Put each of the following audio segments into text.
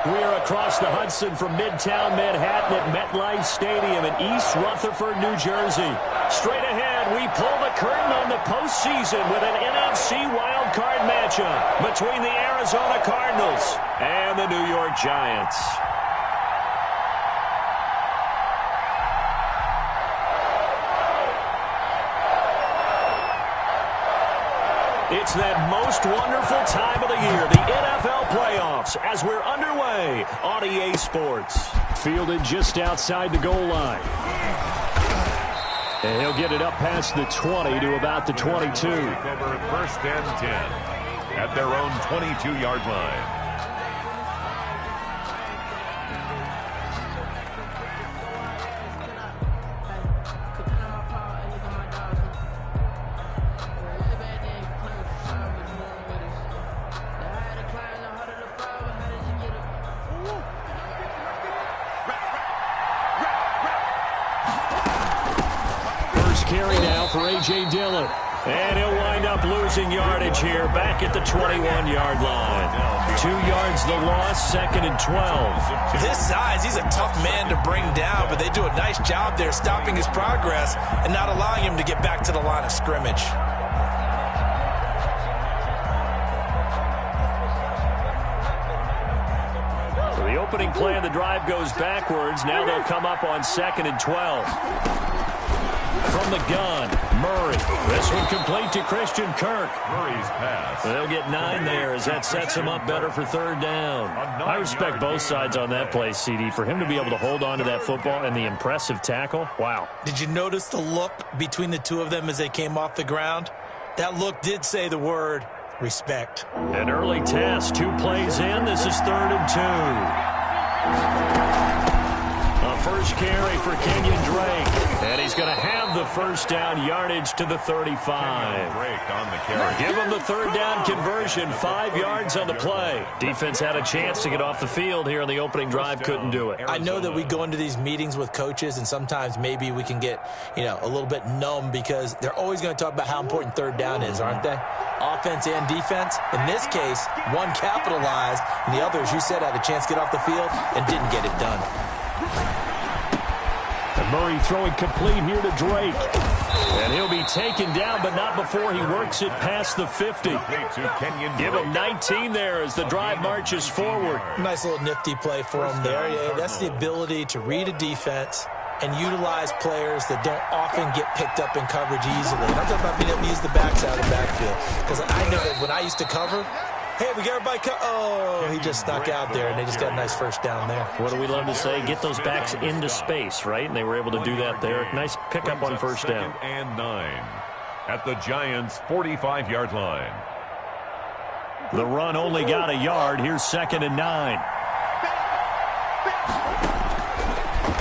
We are across the Hudson from Midtown Manhattan at MetLife Stadium in East Rutherford, New Jersey. Straight ahead, we pull the curtain on the postseason with an NFC wildcard matchup between the Arizona Cardinals and the New York Giants. It's that most wonderful time of the year, the NFL playoffs, as we're underway on EA Sports. Fielded just outside the goal line. And he'll get it up past the 20 to about the 22. Over first and 10 at their own 22-yard line. Carry now for A.J. Dillon. And he'll wind up losing yardage here back at the 21-yard line. 2 yards the loss, second and 12. His size, he's a tough man to bring down, but they do a nice job there stopping his progress and not allowing him to get back to the line of scrimmage. So the opening play of the drive goes backwards. Now they'll come up on second and 12. From the gun, Murray. This one complete to Christian Kirk. Murray's pass. They'll get 9 there as that sets him up better for third down. I respect both sides on that play, CD. For him to be able to hold on to that football and the impressive tackle, wow. Did you notice the look between the two of them as they came off the ground? That look did say the word respect. An early test, 2 plays in. This is third and 2. A first carry for Kenyon Drake. And he's going to have the first down yardage to the 35. Drake on the carry. Give him the third down conversion, 5 yards on the play. Defense had a chance to get off the field here on the opening drive, couldn't do it. I know that we go into these meetings with coaches, and sometimes maybe we can get, a little bit numb because they're always going to talk about how important third down is, aren't they? Offense and defense. In this case, one capitalized, and the other, as you said, had a chance to get off the field and didn't get it done. And Murray throwing complete here to Drake. And he'll be taken down, but not before he works it past the 50. Give him 19 there as the drive marches forward. Nice little nifty play for him there. Yeah, that's the ability to read a defense and utilize players that don't often get picked up in coverage easily. And I'm talking about being able to use the backs out of the backfield. Because I know that when I used to cover, hey, we got everybody oh, he just snuck out there, and they just got a nice first down there. What do we love to say? Get those backs into space, right? And they were able to do that there. Nice pickup on first down. Second and 9 at the Giants' 45-yard line. The run only got a yard. Here's second and 9.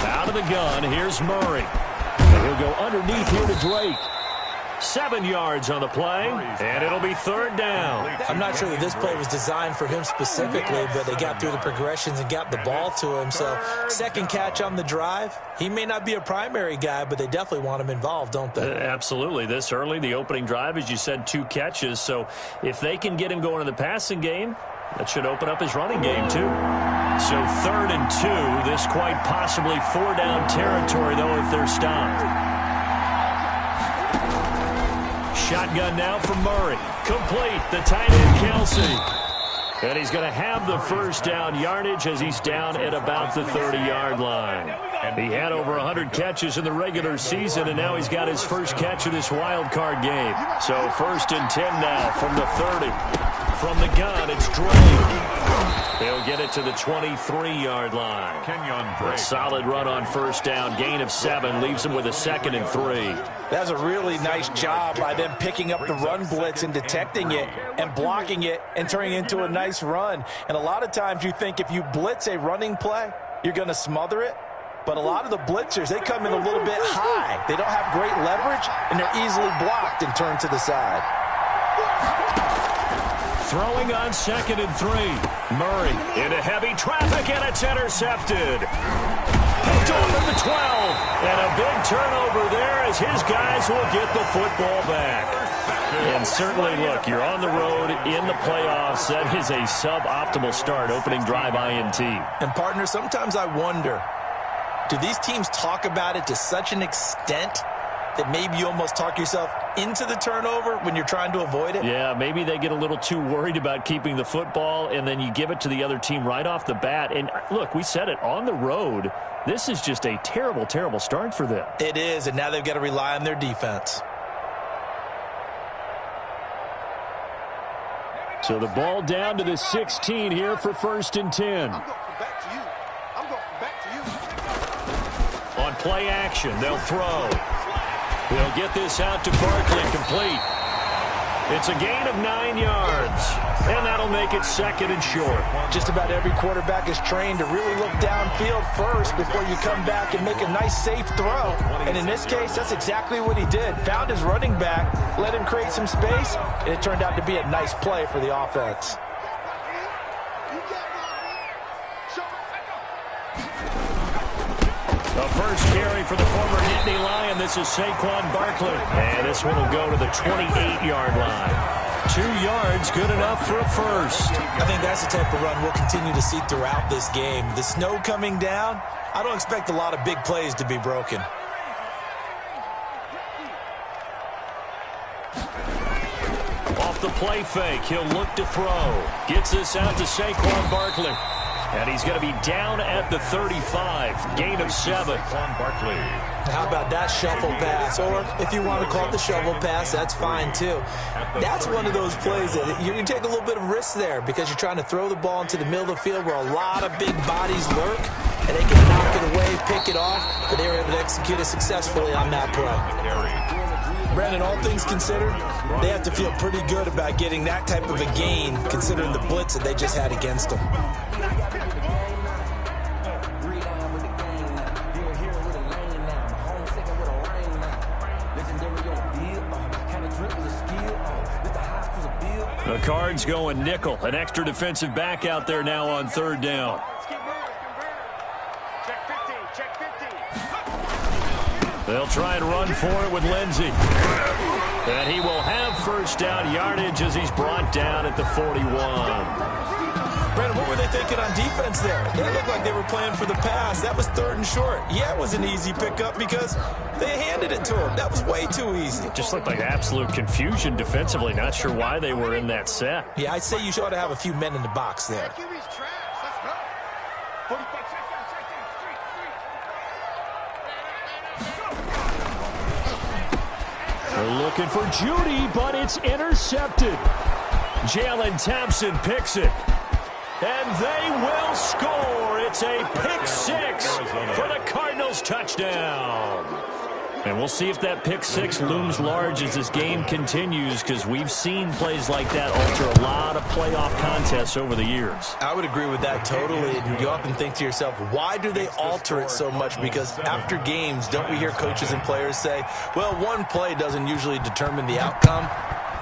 Out of the gun, here's Murray. And he'll go underneath here to Drake. 7 yards on the play, and it'll be third down. I'm not sure that this play was designed for him specifically, but they got through the progressions and got the ball to him. So second catch on the drive. He may not be a primary guy, but they definitely want him involved, don't they? Absolutely. This early, the opening drive, as you said, 2 catches. So if they can get him going in the passing game, that should open up his running game, too. So third and 2, this quite possibly 4-down territory, though, if they're stopped. Shotgun now for Murray. Complete. The tight end, Kelsey. And he's going to have the first down yardage as he's down at about the 30-yard line. He had over 100 catches in the regular season, and now he's got his first catch of this wild card game. So first and 10 now from the 30. From the gun, it's Drake. They'll get it to the 23-yard line. A solid run on first down. Gain of 7 leaves him with a second and 3. That's a really nice job by them picking up the run blitz and detecting it and blocking it and turning it into a nice run. And a lot of times you think if you blitz a running play, you're going to smother it. But a lot of the blitzers, they come in a little bit high. They don't have great leverage, and they're easily blocked and turned to the side. Throwing on second and 3. Murray into heavy traffic, and it's intercepted. Picked off at the 12. And a big turnover there as his guys will get the football back. And certainly, look, you're on the road in the playoffs. That is a suboptimal start, opening drive INT. And, partner, sometimes I wonder, do these teams talk about it to such an extent that maybe you almost talk yourself into the turnover when you're trying to avoid it? Yeah, maybe they get a little too worried about keeping the football, and then you give it to the other team right off the bat. And, look, we said it, on the road, this is just a terrible, terrible start for them. It is, and now they've got to rely on their defense. So the ball down to the 16 here for 1st and 10. On play action, they'll throw. They'll get this out to Barkley, complete. It's a gain of 9 yards, and that'll make it 2nd and short. Just about every quarterback is trained to really look downfield first before you come back and make a nice, safe throw. And in this case, that's exactly what he did. Found his running back, let him create some space, and it turned out to be a nice play for the offense. The first carry for the former Nittany Lion. This is Saquon Barkley. And this one will go to the 28-yard line. 2 yards, good enough for a first. I think that's the type of run we'll continue to see throughout this game. The snow coming down, I don't expect a lot of big plays to be broken. Off the play fake, he'll look to throw. Gets this out to Saquon Barkley. And he's going to be down at the 35. Gain of 7. Barkley. How about that shuffle pass? Or if you want to call it the shovel pass, that's fine too. That's one of those plays that you take a little bit of risk there because you're trying to throw the ball into the middle of the field where a lot of big bodies lurk, and they can knock it away, pick it off, but they were able to execute it successfully on that play. Brandon, all things considered, they have to feel pretty good about getting that type of a gain considering the blitz that they just had against them. The Cards going nickel. An extra defensive back out there now on 3rd down. They'll try and run for it with Lindsey. And he will have 1st down yardage as he's brought down at the 41. Brandon, what were they thinking on defense there? They looked like they were playing for the pass. That was 3rd and short. Yeah, it was an easy pickup because they handed it to him. That was way too easy. Just looked like absolute confusion defensively. Not sure why they were in that set. Yeah, I'd say you ought to have a few men in the box there. They're looking for Judy, but it's intercepted. Jalen Thompson picks it. And they will score. It's a pick 6 for the Cardinals touchdown. And we'll see if that pick 6 looms large as this game continues, because we've seen plays like that alter a lot of playoff contests over the years. I would agree with that totally. And you often think to yourself, why do they alter it so much? Because after games, don't we hear coaches and players say, well, one play doesn't usually determine the outcome?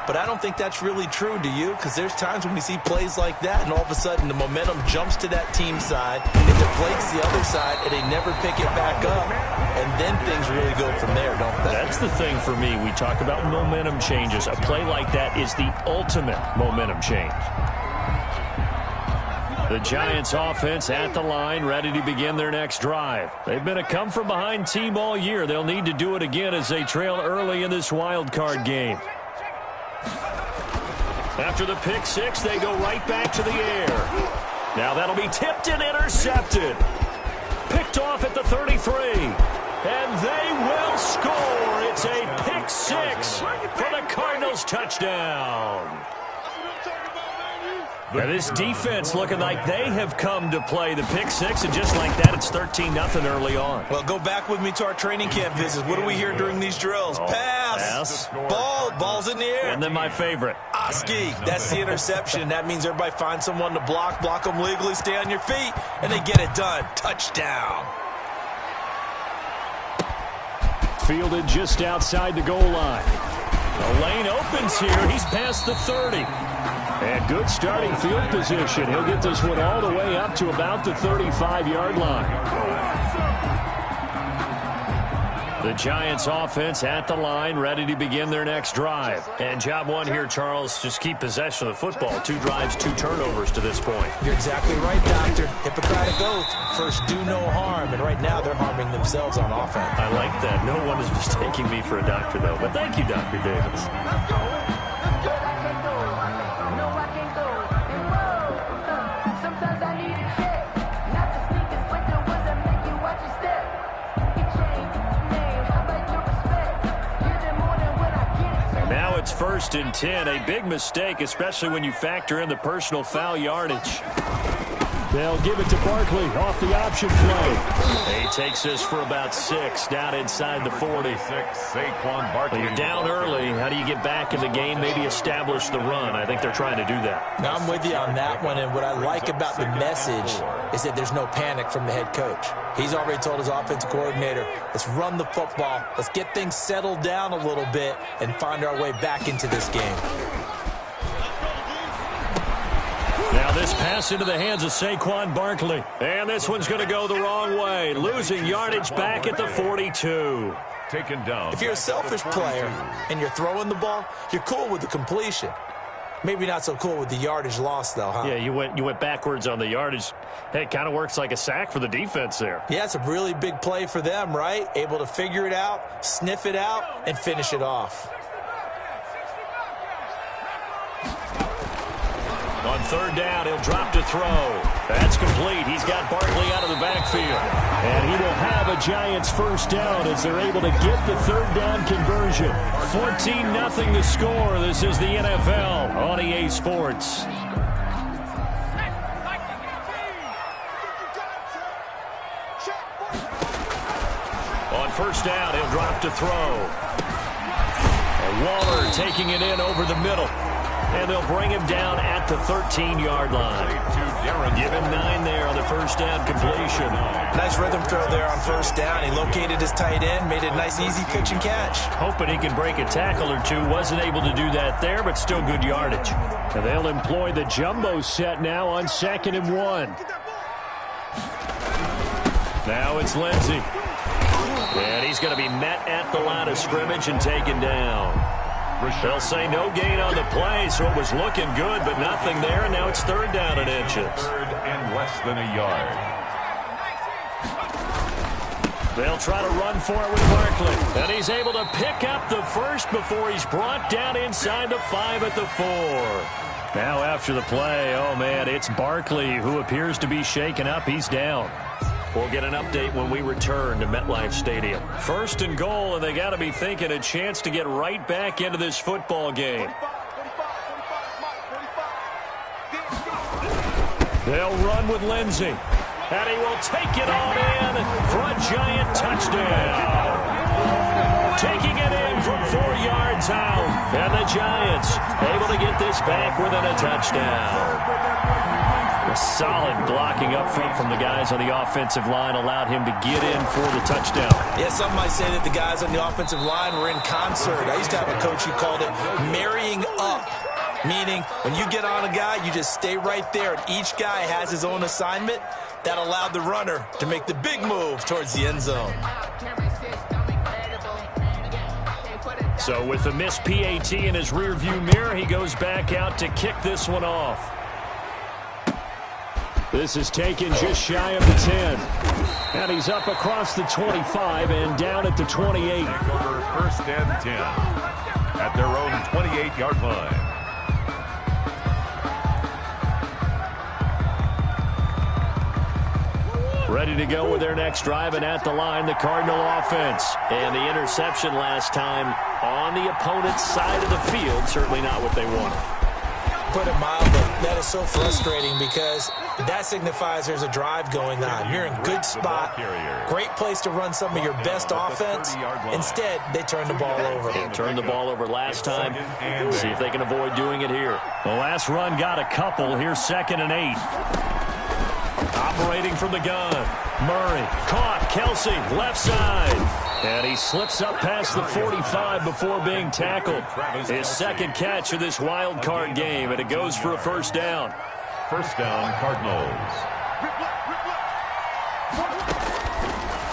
But I don't think that's really true, do you? Because there's times when we see plays like that, and all of a sudden the momentum jumps to that team side, it deflates the other side, and they never pick it back up. And then things really go from there, don't they? That's the thing for me. We talk about momentum changes. A play like that is the ultimate momentum change. The Giants offense at the line, ready to begin their next drive. They've been a come-from-behind team all year. They'll need to do it again as they trail early in this wild card game. After the pick 6, they go right back to the air. Now that'll be tipped and intercepted. Picked off at the 33. And they will score. It's a pick 6 for the Cardinals touchdown. Now this defense looking like they have come to play the pick 6, and just like that, it's 13-0 early on. Well, go back with me to our training camp visits. What do we hear during these drills? Pass. Ball's in the air. And then my favorite. Oski. That's the interception. That means everybody finds someone to block them legally, stay on your feet, and they get it done. Touchdown. Fielded just outside the goal line. The lane opens here. He's past the 30. And good starting field position. He'll get this one all the way up to about the 35-yard line. The Giants offense at the line, ready to begin their next drive. And job one here, Charles, just keep possession of the football. 2 drives, 2 turnovers to this point. You're exactly right, Doctor. Hippocratic oath. First, do no harm. And right now, they're harming themselves on offense. I like that. No one is mistaking me for a doctor, though. But thank you, Dr. Davis. It's 1st and 10, a big mistake, especially when you factor in the personal foul yardage. They'll give it to Barkley off the option play. He takes this for about 6 down inside the 40. Saquon Barkley. Well, you're down early. How do you get back in the game, maybe establish the run? I think they're trying to do that. Now, I'm with you on that one, and what I like about the message is that there's no panic from the head coach. He's already told his offensive coordinator, let's run the football, let's get things settled down a little bit, and find our way back into this game. Now this pass into the hands of Saquon Barkley. And this one's going to go the wrong way. Losing yardage back at the 42. Taken down. If you're a selfish player and you're throwing the ball, you're cool with the completion. Maybe not so cool with the yardage loss, though, huh? Yeah, you went backwards on the yardage. Hey, it kind of works like a sack for the defense there. Yeah, it's a really big play for them, right? Able to figure it out, sniff it out, and finish it off. On 3rd down, he'll drop to throw. That's complete. He's got Barkley out of the backfield. And he will have a Giants 1st down as they're able to get the 3rd down conversion. 14-0 the score. This is the NFL on EA Sports. On 1st down, he'll drop to throw. And Waller taking it in over the middle. And they'll bring him down at the 13-yard line. Give him 9 there on the 1st down completion. Nice rhythm throw there on 1st down. He located his tight end, made it a nice, easy pitch and catch. Hoping he can break a tackle or 2. Wasn't able to do that there, but still good yardage. And they'll employ the jumbo set now on 2nd and 1. Now it's Lindsey. And he's going to be met at the line of scrimmage and taken down. They'll say no gain on the play, so it was looking good, but nothing there, and now it's 3rd down and inches. 3rd and less than a yard. They'll try to run for it with Barkley, and he's able to pick up the 1st before he's brought down inside the 5 at the 4. Now after the play, oh man, it's Barkley who appears to be shaken up. He's down. We'll get an update when we return to MetLife Stadium. 1st and goal, and they got to be thinking a chance to get right back into this football game. They'll run with Lindsey, and he will take it on in for a Giant touchdown. Taking it in from 4 yards out, and the Giants able to get this back within a touchdown. A solid blocking up front from the guys on the offensive line allowed him to get in for the touchdown. Yeah, some might say that the guys on the offensive line were in concert. I used to have a coach who called it marrying up, meaning when you get on a guy, you just stay right there, and each guy has his own assignment. That allowed the runner to make the big move towards the end zone. So with the missed PAT in his rearview mirror, he goes back out to kick this one off. This is taken just shy of the 10. And he's up across the 25 and down at the 28. Take over 1st and 10 at their own 28-yard line. Ready to go with their next drive, and at the line, the Cardinal offense. And the interception last time on the opponent's side of the field, certainly not what they wanted. Put it mildly, that is so frustrating because that signifies there's a drive going on. You're in good spot, great place to run some of your best offense. Instead, they turn the ball over. They turned the ball over last time. See if they can avoid doing it here. The last run got a couple. Here's 2nd and 8. Operating from the gun. Murray caught. Kelsey left side. And he slips up past the 45 before being tackled. His 2nd catch of this wild card game, and it goes for a 1st down. 1st down, Cardinals.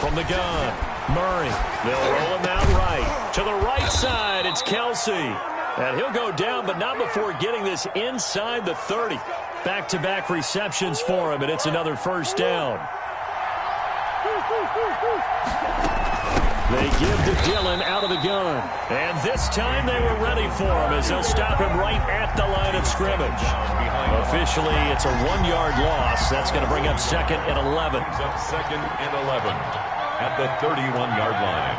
From the gun, Murray, they'll roll him out right. To the right side, it's Kelsey. And he'll go down, but not before getting this inside the 30. Back-to-back receptions for him, and it's another first down. They give to Dillon out of the gun. And this time they were ready for him as they'll stop him right at the line of scrimmage. Officially, it's a 1-yard loss. That's going to bring up second and 11. Second and 11 at the 31-yard line.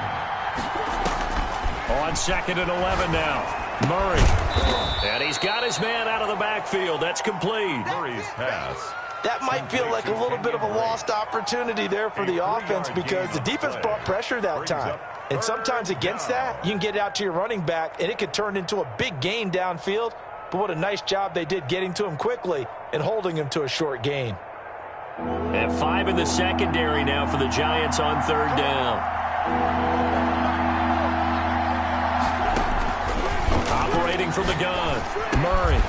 On second and 11 now. Murray. And he's got his man out of the backfield. That's complete. Murray's pass. That might feel like a little bit of a lost opportunity there for the offense because the defense brought pressure that time. And sometimes against that, you can get out to your running back, and it could turn into a big gain downfield. But what a nice job they did getting to him quickly and holding him to a short gain. And 5 in the secondary now for the Giants on third down. Operating from the gun. Murray.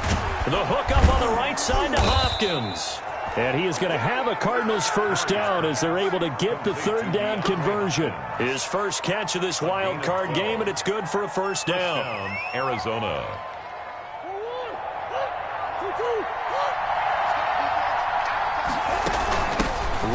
The hook up on the right side to Hopkins. And he is going to have a Cardinals first down as they're able to get the third down conversion. His first catch of this wild card game, and it's good for a first down. Arizona.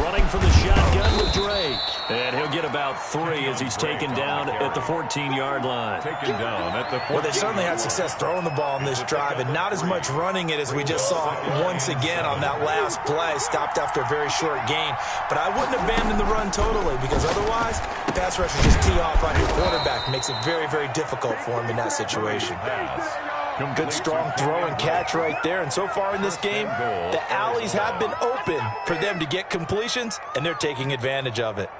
Running from the shotgun with Drake. And he'll get about 3 as he's taken down at the 14-yard line. Taken down at the 14. Well, they certainly had success throwing the ball in this drive, and not as much running it as we just saw once again on that last play. Stopped after a very short gain. But I wouldn't abandon the run totally because otherwise, pass rushers just tee off on your quarterback. Makes it very, very difficult for him in that situation. Good strong throw and catch right there. And so far in this game, the alleys have been open for them to get completions, and they're taking advantage of it.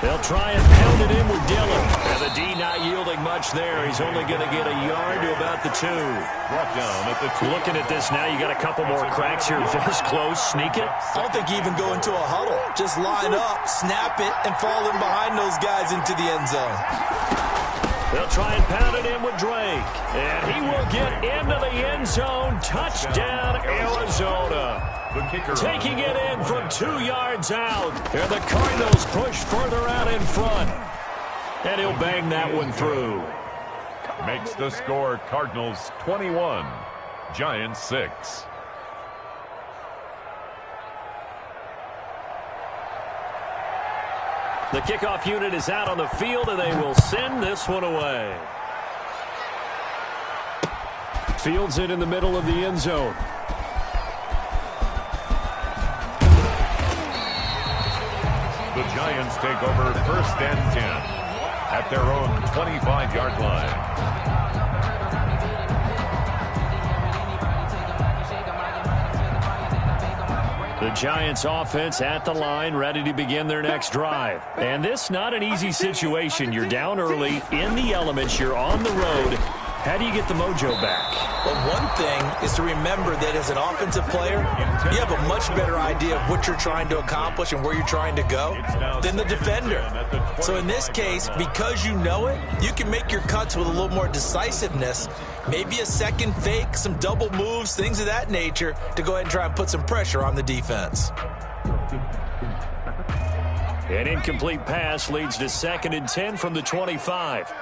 They'll try and pound it in with Dillon. And the D not yielding much there. He's only going to get a yard to about the 2. Brought down at the 2. Looking at this now, you got a couple more cracks here. This close, sneak it. I don't think you even go into a huddle. Just line up, snap it, and fall in behind those guys into the end zone. They'll try and pound it in with Drake. And he will get into the end zone. Touchdown, Arizona. Taking it in from 2 yards out. And the Cardinals push further out in front. And he'll bang that one through. Makes the score Cardinals 21, Giants 6. The kickoff unit is out on the field, and they will send this one away. Fields it in the middle of the end zone. The Giants take over first and 10 at their own 25-yard line. The Giants offense at the line, ready to begin their next drive. And this not an easy situation. You're down early, in the elements, you're on the road. How do you get the mojo back? Well, one thing is to remember that as an offensive player, you have a much better idea of what you're trying to accomplish and where you're trying to go than the defender. So in this case, because you know it, you can make your cuts with a little more decisiveness, maybe a second fake, some double moves, things of that nature, to go ahead and try and put some pressure on the defense. An incomplete pass leads to 2nd and 10 from the 25.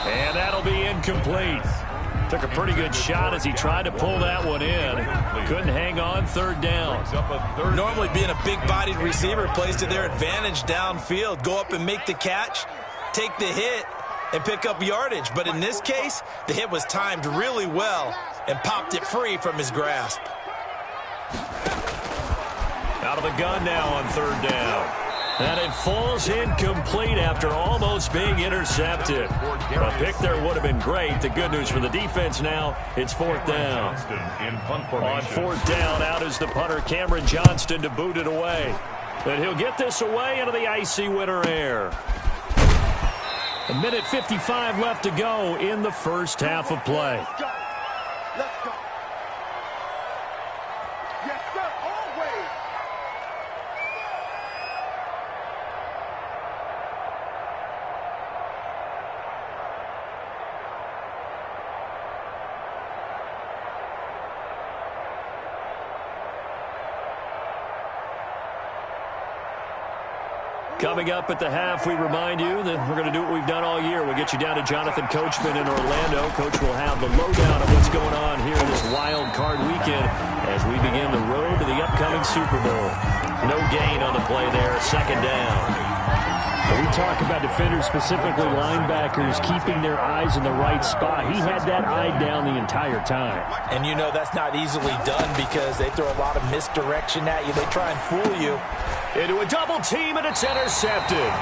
And that'll be incomplete. Took a pretty good shot as he tried to pull that one in. Couldn't hang on, third down. Normally being a big-bodied receiver plays to their advantage downfield. Go up and make the catch, take the hit, and pick up yardage. But in this case, the hit was timed really well and popped it free from his grasp. Out of the gun now on third down. And it falls incomplete after almost being intercepted. A pick there would have been great. The good news for the defense now, it's 4th down. On 4th down, out is the punter, Cameron Johnston, to boot it away. And he'll get this away into the icy winter air. 1:55 left to go in the first half of play. Let's go. Yes, sir. Always. Coming up at the half, we remind you that we're going to do what we've done all year. We'll get you down to Jonathan Coachman in Orlando. Coach will have the lowdown of what's going on here this wild card weekend as we begin the road to the upcoming Super Bowl. No gain on the play there, second down. We talk about defenders, specifically linebackers, keeping their eyes in the right spot. He had that eye down the entire time. And you know that's not easily done because they throw a lot of misdirection at you. They try and fool you. Into a double team, and it's intercepted.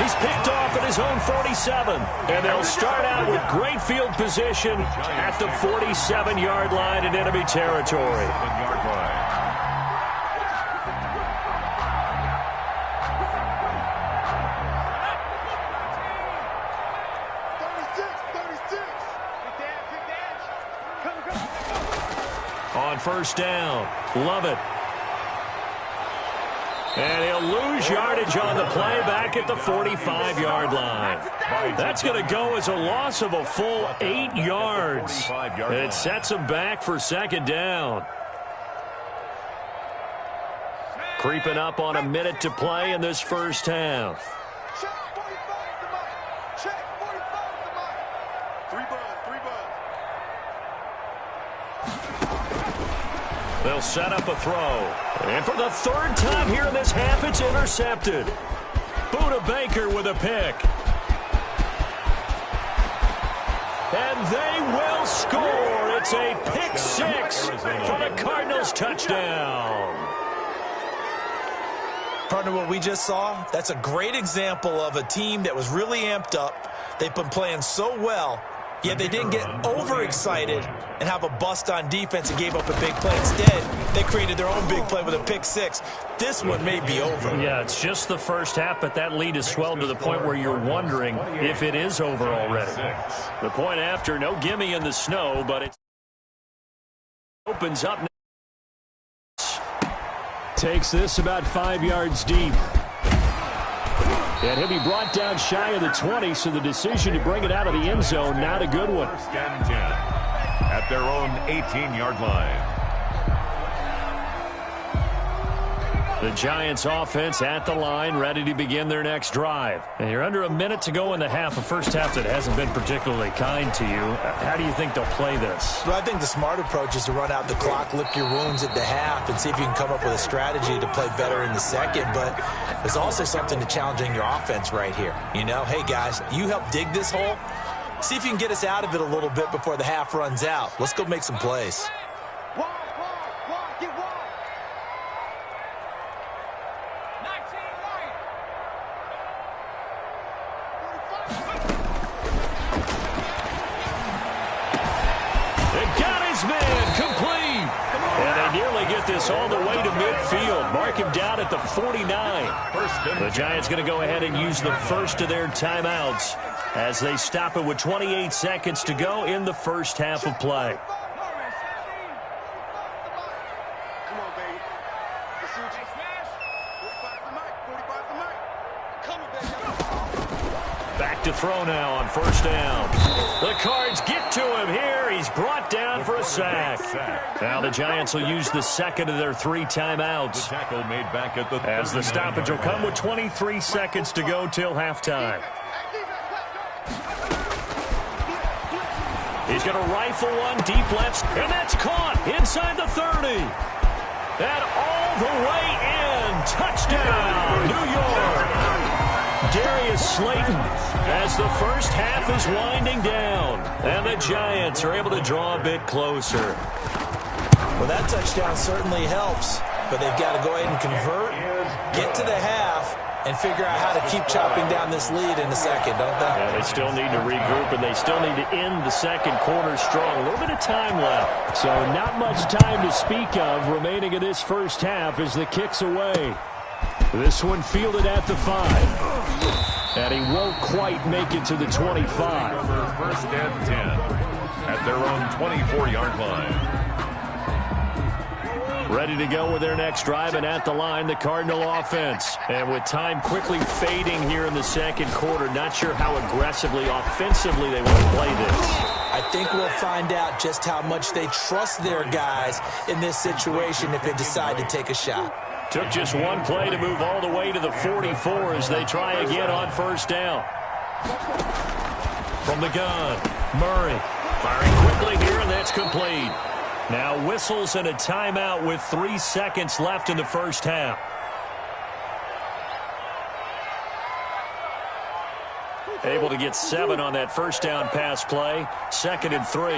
He's picked off at his own 47. And they'll start out with great field position at the 47-yard line in enemy territory. On first down, love it. And he'll lose yardage on the play back at the 45-yard line. That's going to go as a loss of a full 8 yards. And it sets him back for second down. Creeping up on a minute to play in this first half. Check 45 to Mike. Check 45 to Mike. 3 buds. They'll set up a throw. And for the third time here in this half, it's intercepted. Buda Baker with a pick. And they will score. It's a pick six for the Cardinals touchdown. Partner, what we just saw, that's a great example of a team that was really amped up. They've been playing so well, yet they didn't get overexcited and have a bust on defense and gave up a big play. Instead, they created their own big play with a pick six. This one may be over. Yeah, it's just the first half, but that lead has swelled to the point where you're wondering if it is over already. The point after, no gimme in the snow, but it opens up. Takes this about 5 yards deep. And he'll be brought down shy of the 20, so the decision to bring it out of the end zone, not a good one. First and 10 at their own 18-yard line. The Giants offense at the line, ready to begin their next drive. And you're under a minute to go in the half, a first half that hasn't been particularly kind to you. How do you think they'll play this? Well, I think the smart approach is to run out the clock, lick your wounds at the half, and see if you can come up with a strategy to play better in the second. But there's also something to challenging your offense right here. You know, hey, guys, you help dig this hole. See if you can get us out of it a little bit before the half runs out. Let's go make some plays. Get wide. This all the way to midfield. Mark him down at the 49. The Giants going to go ahead and use the first of their timeouts as they stop it with 28 seconds to go in the first half of play. Come on, baby. Let's see what you smash. 45 to Mike. 45 to Mike. Come on, baby. Back to throw now on first down. The Cards get to him here. He's brought down for a sack. Now the Giants will use the second of their 3 timeouts. As the stoppage will come with 23 seconds to go till halftime. He's going to rifle one deep left, and that's caught inside the 30. And all the way in. Touchdown, New York. Darius Slayton as the first half is winding down. And the Giants are able to draw a bit closer. Well, that touchdown certainly helps, but they've got to go ahead and convert, get to the half, and figure out how to keep chopping down this lead in the second, don't they? Yeah, they still need to regroup, and they still need to end the second quarter strong. A little bit of time left. So not much time to speak of remaining in this first half as the kick's away. This one fielded at the 5. And he won't quite make it to the 25. First and 10 at their own 24-yard line. Ready to go with their next drive, and at the line, the Cardinal offense. And with time quickly fading here in the second quarter, not sure how aggressively, offensively they want to play this. I think we'll find out just how much they trust their guys in this situation if they decide to take a shot. Took just one play to move all the way to the 44 as they try again on first down. From the gun, Murray firing quickly here, and that's complete. Now whistles and a timeout with 3 seconds left in the first half. Able to get 7 on that first down pass play. 2nd and 3.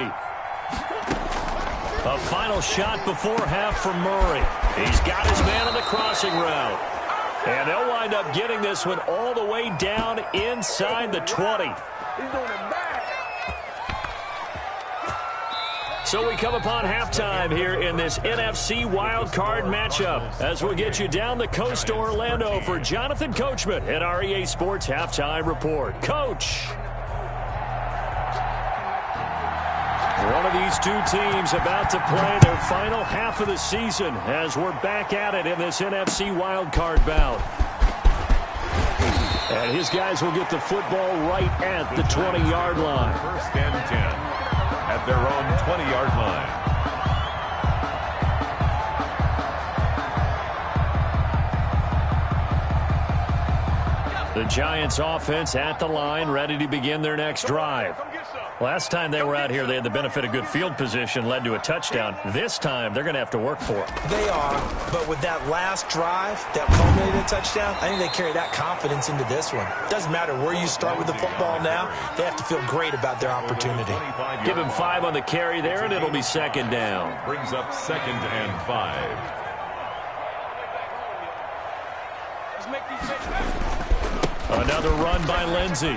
A final shot before half from Murray. He's got his man on the crossing route. And they'll wind up getting this one all the way down inside the 20. So we come upon halftime here in this NFC wildcard matchup as we'll get you down the coast to Orlando for Jonathan Coachman at our EA Sports Halftime Report. Coach. One of these two teams about to play their final half of the season as we're back at it in this NFC wildcard bout. And his guys will get the football right at the 20-yard line. 1st and 10 at their own 20-yard line. The Giants offense at the line, ready to begin their next drive. Last time they were out here, they had the benefit of good field position, led to a touchdown. This time, they're going to have to work for it. They are, but with that last drive that culminated in a touchdown, I think they carry that confidence into this one. Doesn't matter where you start with the football now, they have to feel great about their opportunity. Give him 5 on the carry there, and it'll be 2nd down. Brings up 2nd and 5. Another run by Lindsey.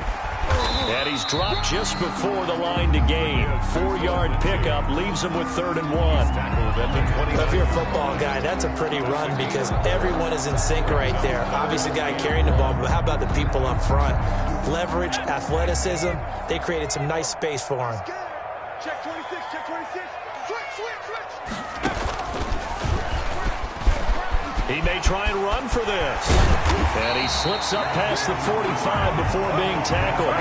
And he's dropped just before the line to gain. 4-yard pickup leaves him with 3rd and 1. If you're a football guy, that's a pretty run because everyone is in sync right there. Obviously, the guy carrying the ball, but how about the people up front? Leverage, athleticism, they created some nice space for him. Check 26, check 26. Switch. He may try and run for this. And he slips up past the 45 before being tackled.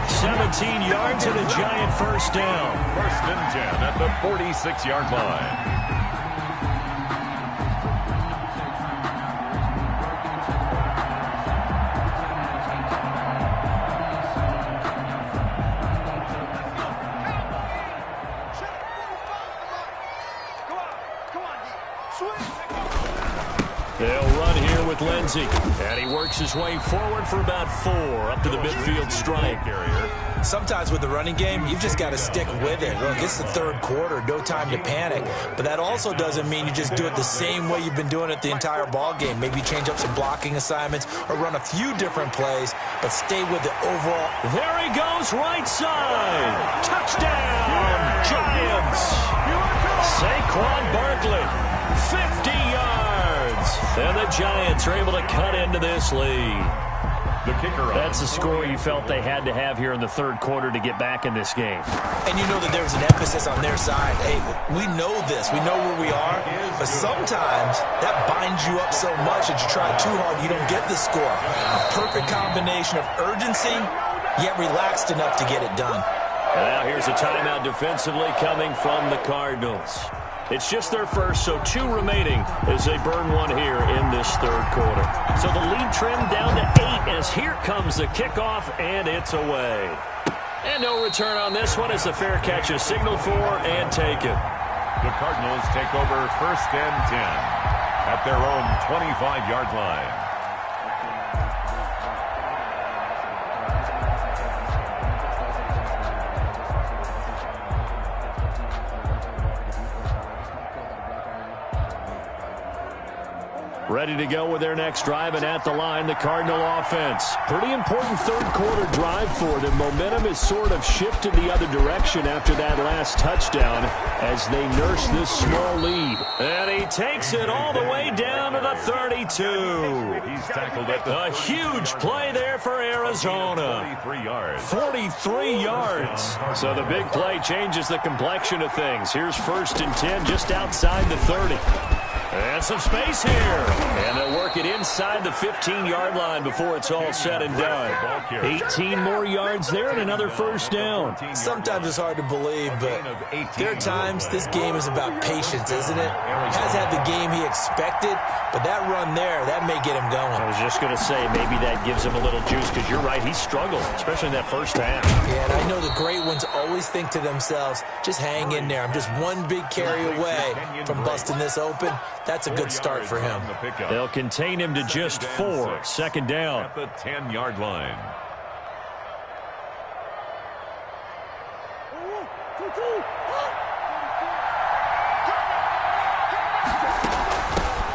17 yards and a Giant first down. 1st and 10 at the 46-yard line. They'll run here with Lindsey. And he works his way forward for about 4 up to the midfield stripe. Sometimes with the running game, you've just got to stick with it. Look, it's the 3rd quarter, no time to panic. But that also doesn't mean you just do it the same way you've been doing it the entire ball game. Maybe change up some blocking assignments or run a few different plays, but stay with the overall. There he goes, right side. Touchdown, Giants. Saquon Barkley, 50 yards. And the Giants are able to cut into this lead. The kicker. That's the score you felt they had to have here in the 3rd quarter to get back in this game. And you know that there was an emphasis on their side. Hey, we know this. We know where we are. But sometimes that binds you up so much that you try too hard, you don't get the score. A perfect combination of urgency, yet relaxed enough to get it done. And now here's a timeout defensively coming from the Cardinals. It's just their first, so 2 remaining as they burn one here in this 3rd quarter. So the lead trimmed down to 8 as here comes the kickoff, and it's away. And no return on this one as the fair catch is signaled for and taken. The Cardinals take over 1st and 10 at their own 25-yard line. Ready to go with their next drive, and at the line, the Cardinal offense. Pretty important 3rd quarter drive for them. Momentum has sort of shifted the other direction after that last touchdown as they nurse this small lead. And he takes it all the way down to the 32. He's tackled at the A huge play there for Arizona. 43 yards. 43 yards. So the big play changes the complexion of things. Here's 1st and 10 just outside the 30. And some space here. And they'll work mark it inside the 15-yard line before it's all said and done. 18 more yards there and another first down. Sometimes it's hard to believe, but there are times this game is about patience, isn't it? Has had the game he expected, but that run there, that may get him going. I was just going to say, maybe that gives him a little juice, because you're right, he struggled, especially in that first half. Yeah, and I know the great ones always think to themselves, just hang in there. I'm just one big carry away from busting this open. That's a good start for him. They'll contain him to just 4. Second down. At the 10-yard line.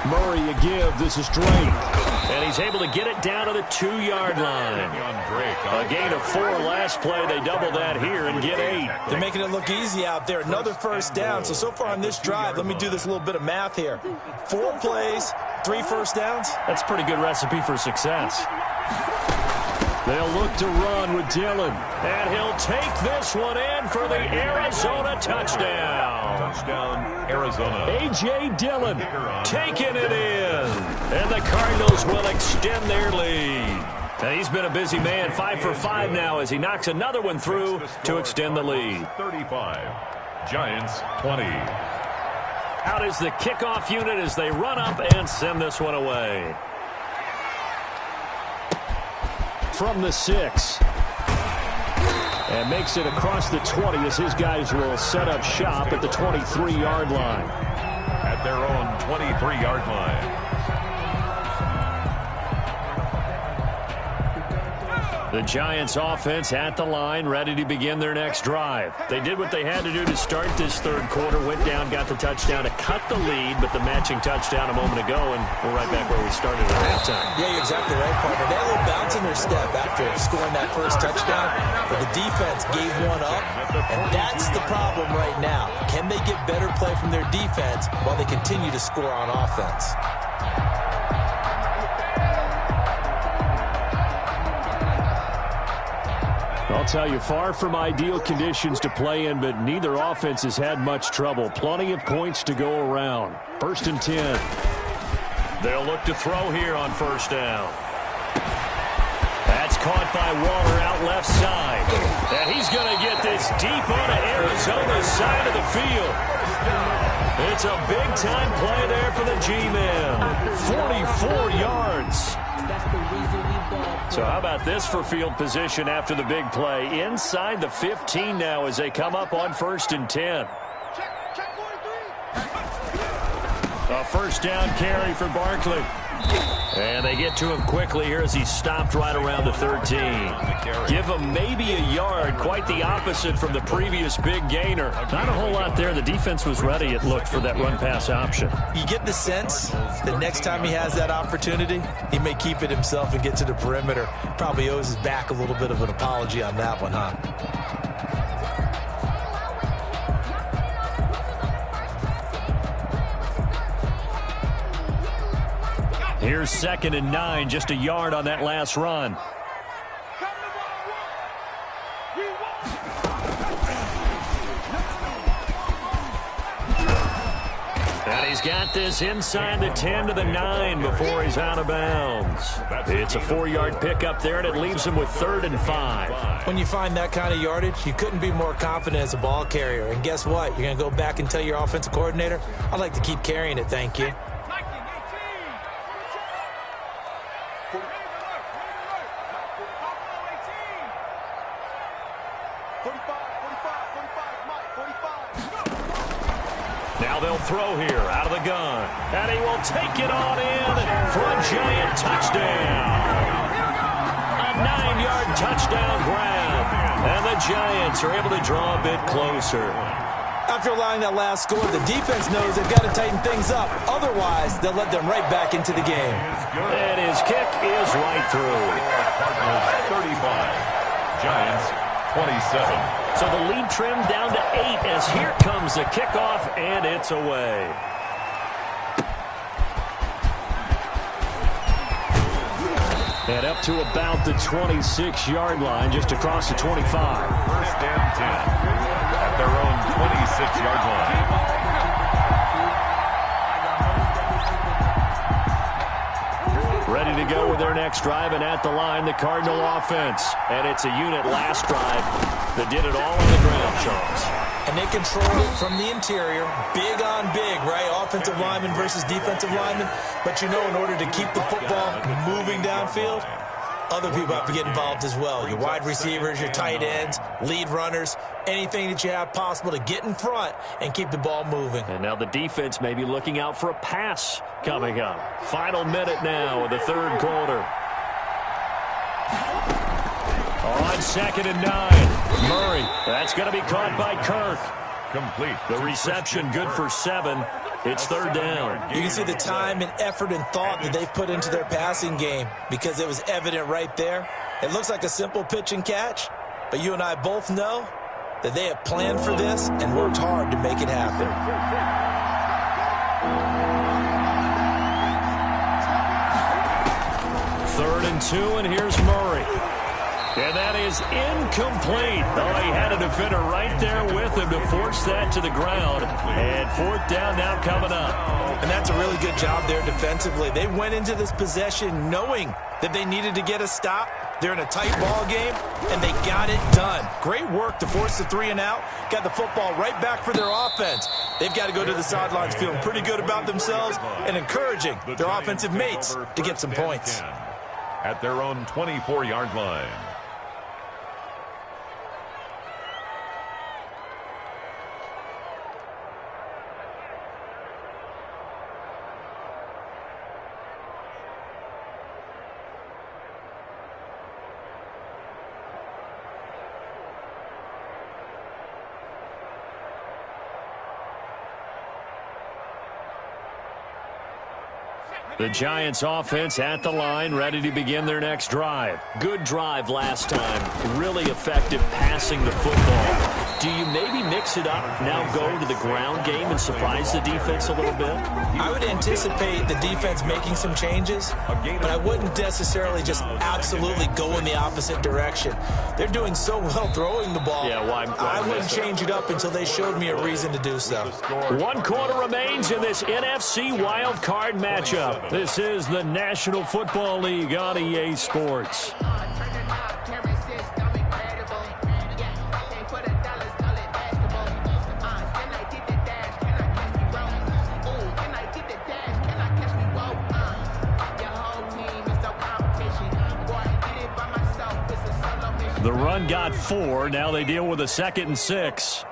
Murray a give. This is Drake. And he's able to get it down to the 2-yard line. A gain of 4 last play. They double that here and get 8. They're making it look easy out there. Another first down. So far on this drive, let me do this little bit of math here. 4 plays, 3 first downs. That's a pretty good recipe for success. They'll look to run with Dillon. And he'll take this one in for the Arizona touchdown. Touchdown, Arizona. A.J. Dillon Taking it in. And the Cardinals will extend their lead. And he's been a busy man, 5 for 5 now as he knocks another one through to extend the lead. 35. Giants 20. Out is the kickoff unit as they run up and send this one away. from the 6. And makes it across the 20 as his guys will set up shop at the 23-yard line. At their own 23-yard line. The Giants offense at the line, ready to begin their next drive. They did what they had to do to start this third quarter, went down, got the touchdown to cut the lead, but the matching touchdown a moment ago, and we're right back where we started at halftime. Yeah, you're exactly right, partner. They had a little bounce in their step after scoring that first touchdown, but the defense gave one up, and that's the problem right now. Can they get better play from their defense while they continue to score on offense? I'll tell you, far from ideal conditions to play in, but neither offense has had much trouble. Plenty of points to go around. 1st and 10. They'll look to throw here on first down. That's caught by Waller out left side. And he's going to get this deep onto Arizona's side of the field. It's a big-time play there for the G-men. 44 yards. So how about this for field position after the big play? Inside the 15 now as they come up on 1st and 10. A first down carry for Barkley. And they get to him quickly here as he's stopped right around the 13. Give him maybe a yard, quite the opposite from the previous big gainer. Not a whole lot there. The defense was ready, it looked, for that run-pass option. You get the sense that next time he has that opportunity, he may keep it himself and get to the perimeter. Probably owes his back a little bit of an apology on that one, huh? Here's 2nd and 9, just a yard on that last run. And he's got this inside the 10 to the 9 before he's out of bounds. It's a 4-yard pickup there, and it leaves him with 3rd and 5. When you find that kind of yardage, you couldn't be more confident as a ball carrier. And guess what? You're going to go back and tell your offensive coordinator, I'd like to keep carrying it, thank you. Now they'll throw here out of the gun. And he will take it on in for a Giant touchdown. A 9-yard touchdown grab. And the Giants are able to draw a bit closer. After allowing that last score, the defense knows they've got to tighten things up. Otherwise, they'll let them right back into the game. And his kick is right through. Cardinals 35. Giants 27. So the lead trimmed down to 8 as here comes the kickoff, and it's away. And up to about the 26-yard line, just across the 25. 1st and 10 at their own 26-yard line. ready to go with their next drive, and at the line, the Cardinal offense. And it's a unit last drive that did it all on the ground, Charles. And they control it from the interior, big on big, right? Offensive lineman versus defensive lineman. But you know, in order to keep the football moving downfield, other people have to get involved as well. Your wide receivers, your tight ends, lead runners, anything that you have possible to get in front and keep the ball moving. And now the defense may be looking out for a pass coming up. Final minute now of the third quarter. On 2nd and 9. Murray. That's going to be caught by Kirk. Complete. The reception good for 7. It's 3rd down. You can see the time and effort and thought that they've put into their passing game because it was evident right there. It looks like a simple pitch and catch, but you and I both know that they have planned for this and worked hard to make it happen. 3rd and 2, and here's Murray. And that is incomplete. Oh, he had a defender right there with him to force that to the ground. And 4th down now coming up. And that's a really good job there defensively. They went into this possession knowing that they needed to get a stop. They're in a tight ball game, and they got it done. Great work to force the 3 and out. Got the football right back for their offense. They've got to go to the sidelines feeling pretty good about themselves and encouraging their offensive mates to get some points. At their own 24-yard line. The Giants offense at the line, ready to begin their next drive. Good drive last time. Really effective passing the football. Do you maybe mix it up, now go to the ground game and surprise the defense a little bit? I would anticipate the defense making some changes, but I wouldn't necessarily just absolutely go in the opposite direction. They're doing so well throwing the ball. Yeah, why I wouldn't change it up until they showed me a reason to do so. 1 quarter remains in this NFC wild card matchup. This is the National Football League on EA Sports. The run got 4. Now they deal with a 2nd and 6.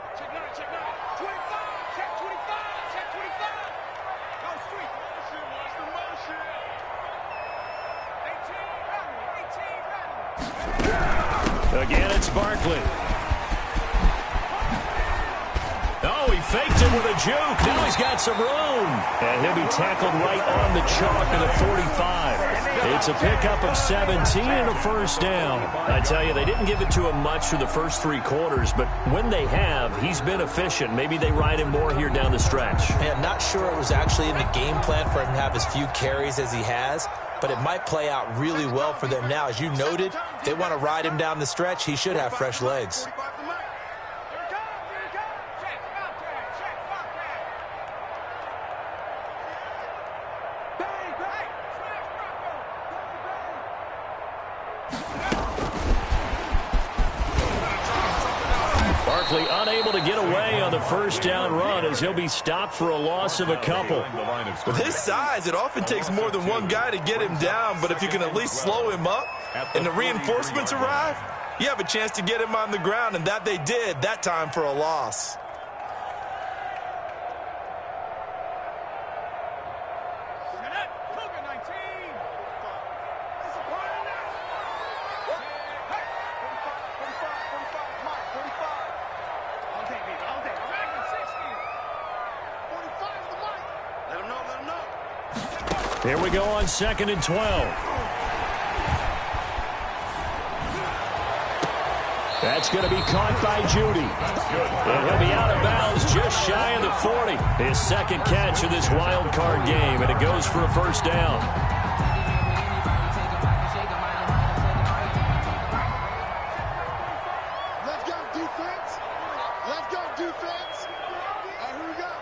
Again, it's Barkley. Oh, he faked it with a juke. Now he's got some room. And he'll be tackled right on the chalk of the 45. It's a pickup of 17 and a 1st down. I tell you, they didn't give it to him much for the first 3 quarters, but when they have, he's been efficient. Maybe they ride him more here down the stretch. I'm not sure it was actually in the game plan for him to have as few carries as he has, but it might play out really well for them now. As you noted, if they want to ride him down the stretch, he should have fresh legs. Barkley unable to get away on the 1st down run as he'll be stopped for a loss of a couple. With his size, it often takes more than one guy to get him down, but if you can at least slow him up and the reinforcements arrive, you have a chance to get him on the ground, and that they did that time for a loss. Here we go on 2nd and 12. That's going to be caught by Judy. And he'll be out of bounds just shy of the 40. His 2nd catch of this wild card game, and it goes for a 1st down. Let's go, defense. Let's go, defense. All right, here we go.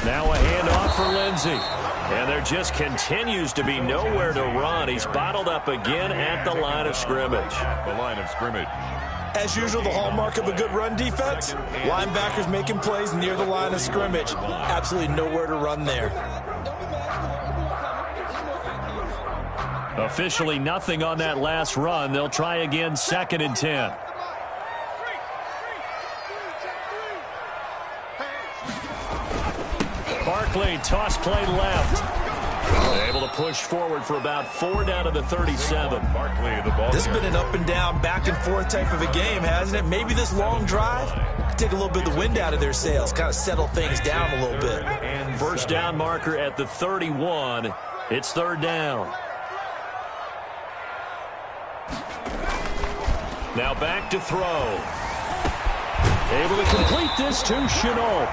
Now a handoff for Lindsey. And there just continues to be nowhere to run. He's bottled up again at the line of scrimmage. The line of scrimmage. As usual, the hallmark of a good run defense, linebackers making plays near the line of scrimmage. Absolutely nowhere to run there. Officially nothing on that last run. They'll try again, 2nd and 10. Barkley, toss play left. Able to push forward for about 4 down to the 37. Barkley, the ball. This has been an up and down, back and forth type of a game, hasn't it? Maybe this long drive could take a little bit of the wind out of their sails, kind of settle things down a little bit. First down marker at the 31. It's 3rd down. Now back to throw. Able to complete this to Chenault.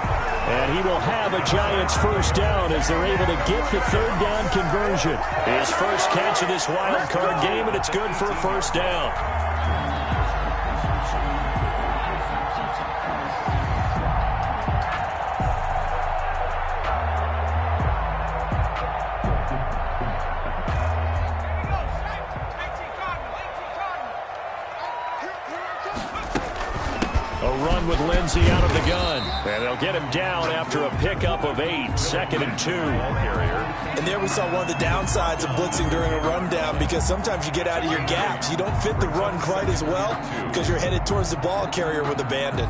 And he will have a Giants first down as they're able to get the 3rd down conversion. His first catch of this wild card game, and it's good for a first down. With Lindsey out of the gun. And they'll get him down after a pickup of 8. 2nd and 2. And there we saw one of the downsides of blitzing during a rundown, because sometimes you get out of your gaps. You don't fit the run quite as well because you're headed towards the ball carrier with abandon.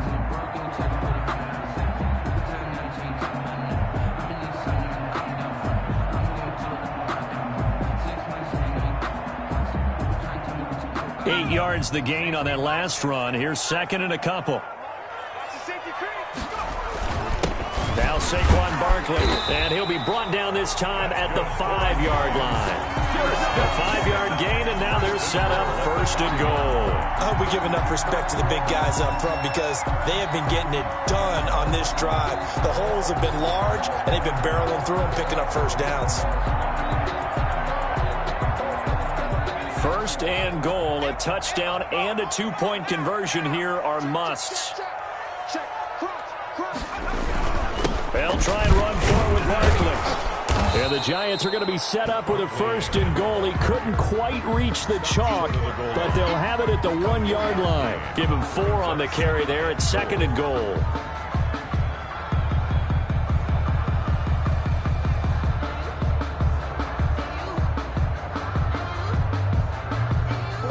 Eight yards the gain on that last run. Here's 2nd and a couple. Now Saquon Barkley, and he'll be brought down this time at the 5-yard line. A 5-yard gain, and now they're set up 1st and goal. I hope we give enough respect to the big guys up front, because they have been getting it done on this drive. The holes have been large, and they've been barreling through them, picking up first downs. 1st and goal, a touchdown and a 2-point conversion here are musts. They'll try and run forward with Barkley. And the Giants are going to be set up with a 1st and goal. He couldn't quite reach the chalk, but they'll have it at the 1-yard line. Give him 4 on the carry there at 2nd and goal.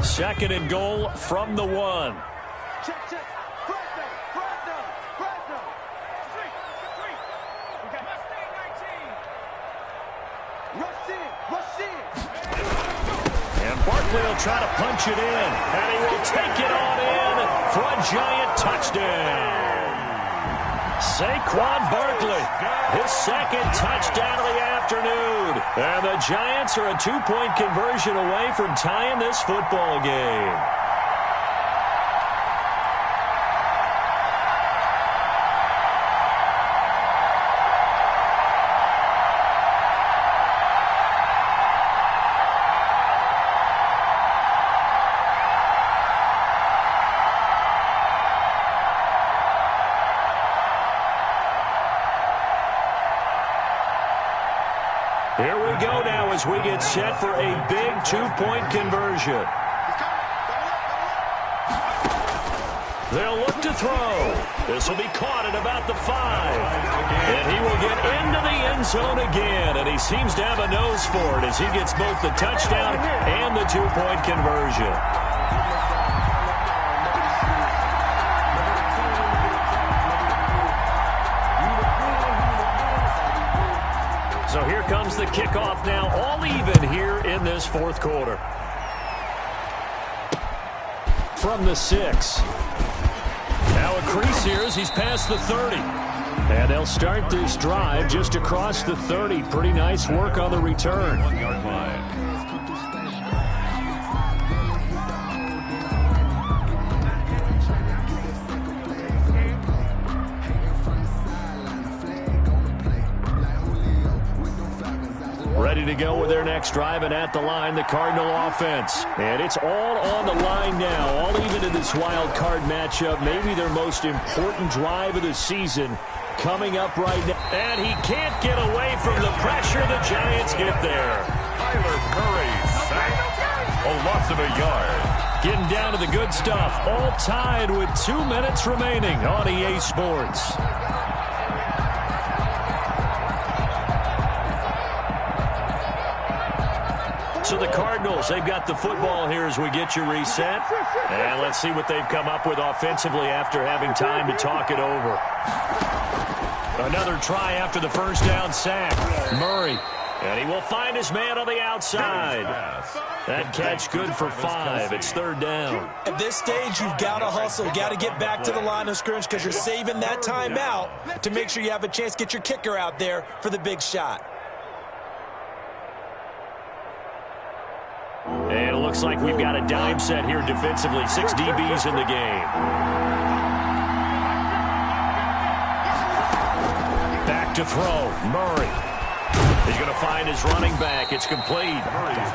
Second and goal from the 1. Barkley will try to punch it in, and he will take it on in for a Giant touchdown. Saquon Barkley, his 2nd touchdown of the afternoon. And the Giants are a 2-point conversion away from tying this football game. Here we go now as we get set for a big 2-point conversion. They'll look to throw. This will be caught at about the 5. And he will get into the end zone again. And he seems to have a nose for it as he gets both the touchdown and the 2-point conversion. So here comes the kickoff now, all even here in this 4th quarter. From the 6. Now a crease here as he's past the 30. And they'll start this drive just across the 30. Pretty nice work on the return. 1-yard line. Ready to go with their next drive, and at the line, the Cardinal offense. And it's all on the line now, all even in this wild card matchup. Maybe their most important drive of the season coming up right now. And he can't get away from the pressure. The Giants get there. Kyler Murray sacked. A loss of a yard. Getting down to the good stuff. All tied with 2 minutes remaining on EA Sports. So the Cardinals, they've got the football here as we get you reset. And let's see what they've come up with offensively after having time to talk it over. Another try after the first down sack. Murray. And he will find his man on the outside. That catch good for 5. It's third down. At this stage, you've got to hustle. Got to get back to the line of scrimmage because you're saving that timeout to make sure you have a chance to get your kicker out there for the big shot. And it looks like we've got a dime set here defensively. 6 DBs in the game. Back to throw. Murray. He's going to find his running back. It's complete.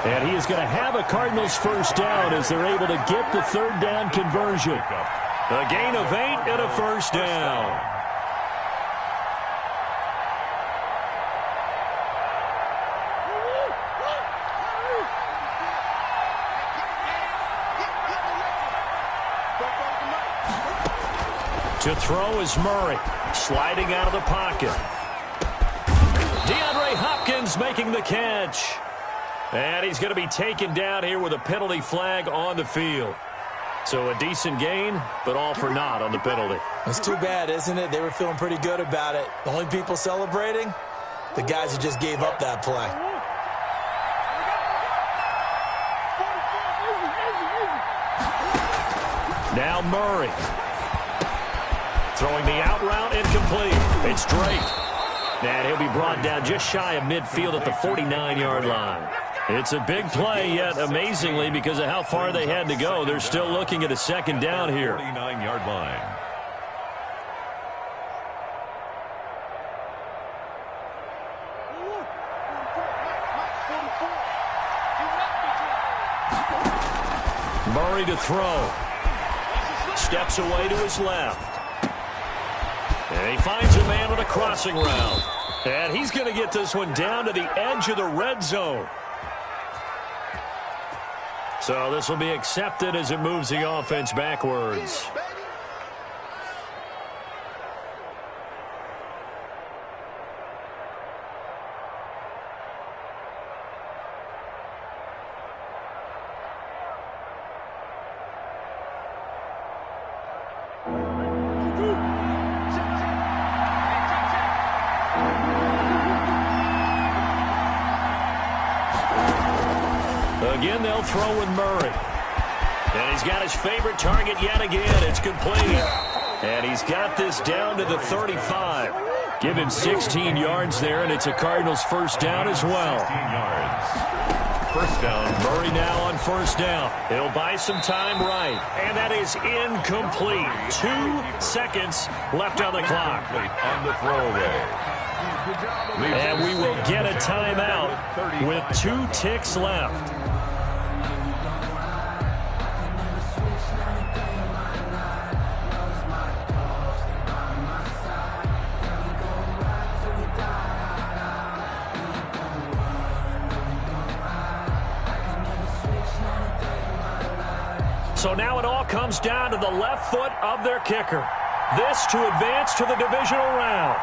And he is going to have a Cardinals first down as they're able to get the third down conversion. A gain of 8 and a first down. To throw is Murray, sliding out of the pocket. DeAndre Hopkins making the catch. And he's going to be taken down here with a penalty flag on the field. So a decent gain, but all for naught on the penalty. It's too bad, isn't it? They were feeling pretty good about it. The only people celebrating, the guys who just gave up that play. Now Murray. Throwing the out route, incomplete. It's Drake. And he'll be brought down just shy of midfield at the 49-yard line. It's a big play, yet amazingly, because of how far they had to go, they're still looking at a second down here. 49-yard line. Murray to throw. Steps away to his left. And he finds a man on a crossing route. And he's going to get this one down to the edge of the red zone. So this will be accepted as it moves the offense backwards. Again, they'll throw with Murray. And he's got his favorite target yet again. It's complete. And he's got this down to the 35. Give him 16 yards there, and it's a Cardinals first down as well. 16 yards. First down. Murray now on first down. He'll buy some time right. And that is incomplete. 2 seconds left on the clock. On the throwaway. And we will get a timeout with 2 ticks left. So now it all comes down to the left foot of their kicker. This to advance to the divisional round.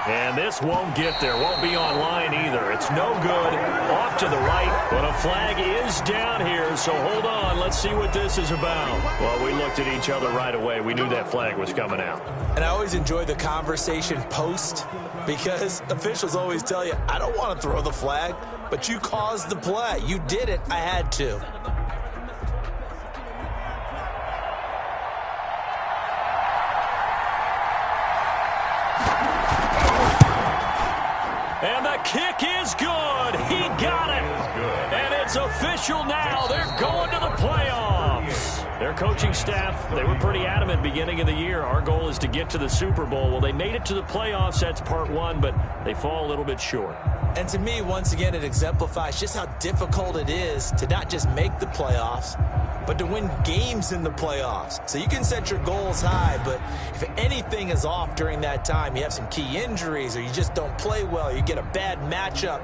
And this won't get there, won't be online either. It's no good, off to the right, but a flag is down here, so hold on. Let's see what this is about. Well, we looked at each other right away. We knew that flag was coming out. And I always enjoy the conversation post because officials always tell you, I don't want to throw the flag, but you caused the play. You did it. I had to. And the kick is good. He got it. And it's official now. They're going to the playoffs. Their coaching staff, they were pretty adamant beginning of the year. Our goal is to get to the Super Bowl. Well, they made it to the playoffs. That's part one, but they fall a little bit short. And to me, once again, it exemplifies just how difficult it is to not just make the playoffs, but to win games in the playoffs. So you can set your goals high, but if anything is off during that time, you have some key injuries or you just don't play well, you get a bad matchup,